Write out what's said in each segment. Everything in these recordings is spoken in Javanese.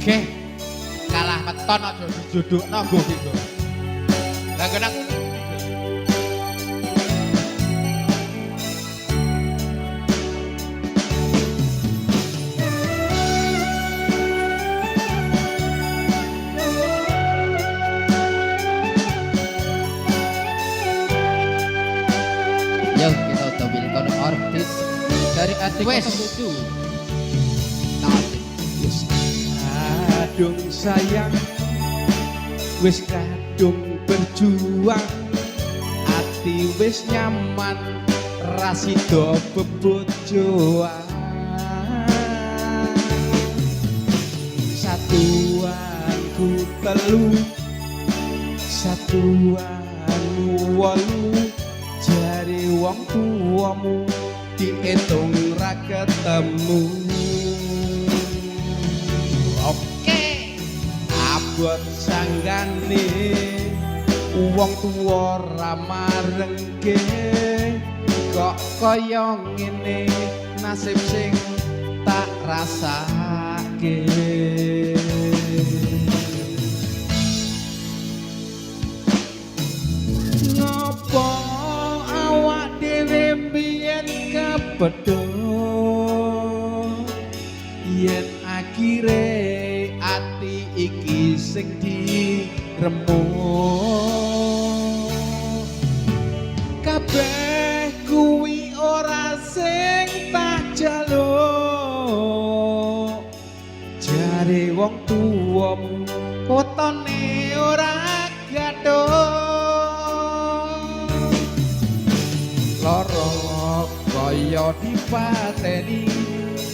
Syekh kalah meton aja dijodhokno nggo gitu. Lah kena Yuk kita tampilkan artis dari Atik 07. Wis kadung sayang, wis kadung berjuang, ati wis nyaman, rasido bebojoan. Satuanku telu, satuanmu wolu, jari wong tuamu diitung ra ketemu. Oke, abot sanggane wong tuwa ra marengke, kok kaya ngene nasib sing tak rasake. Ngopo awak dhewe mbiyen kepedho, yen akhire ati iki sing diremuk. Kabeh kuwi ora sing tak jaluk, jare wong tuamu fotone ora gathuk. Lara kaya dipateni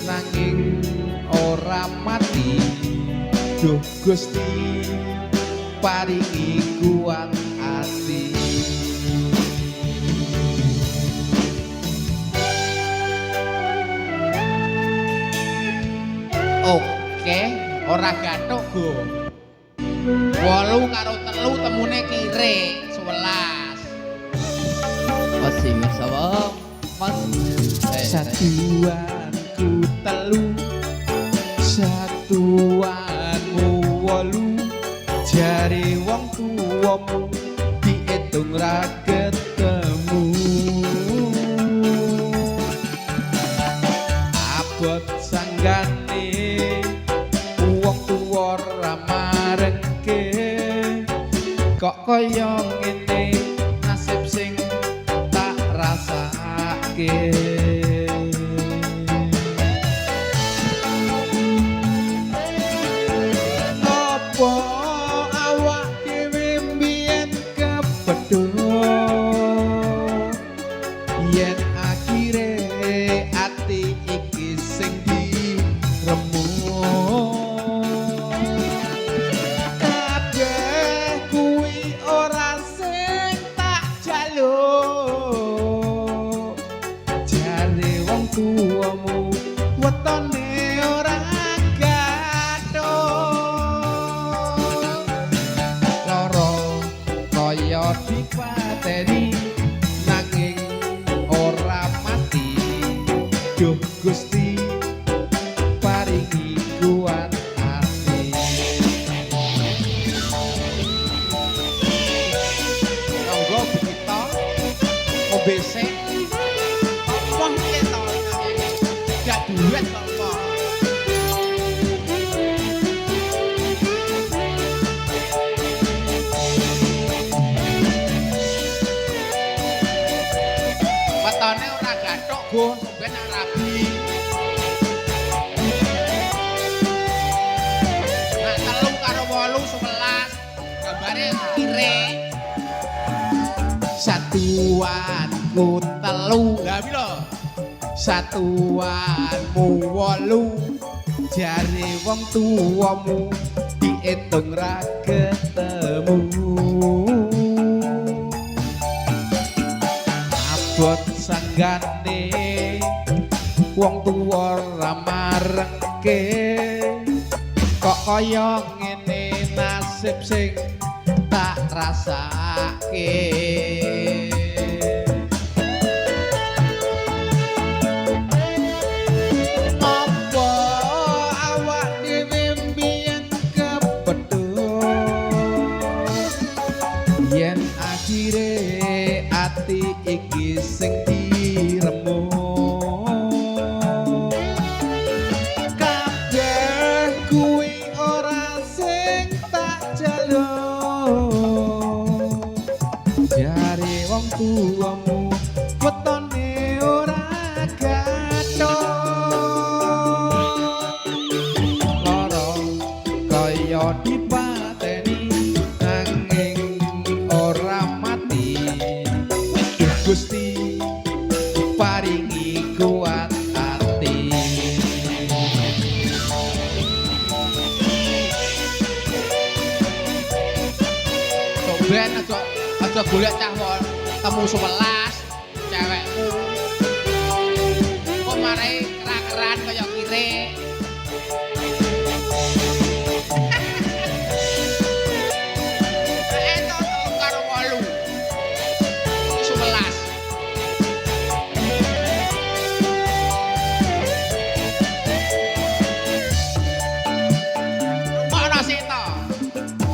nanging ora mati. Duh Gusti paringi kuat ati. oke, ora gathuk go. 8 karo 3 temune kire 11. Masih bersama Mas Satuanku telu, satuanmu wolu, jari wong tuamu diitung ra ketemu. Abot sanggane wong tuwa ra marengke, kok kaya ngene nasib sing tak rasake. Apa awak dhewe mbiyen kepedho, yen akhire ati iki sing diremuk. Kabeh kuwi ora sing tak jaluk, jare wong tuamu wetone ora gathuk. Lara kaya dipateni nanging ora mati. Duh Gusti paringi kuat ati. Monggo begitu. Ngombe sik. Apa iki to? Gak duit kok. Wetone ora gathuk go, ben rabi. Nah, 3 karo 8 11. Gambare kire. Satuanku telu, Lah piro? satuanmu wolu, jare wong tuamu diitung ra ketemu. Abot sanggane wong tuwa ra marengke, kok kaya ngene nasib sing tak rasake. Apa awak dhewe mbiyen udah golek cah temu 11 cewekmu. Kok marai kerak-keran kaya kire. Eto telu karo 8. 11. Rumakno sik to.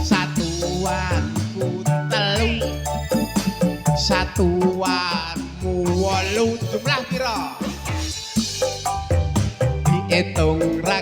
Satuanku telu. Satuanmu 8. Jumlah pira? Diitung ra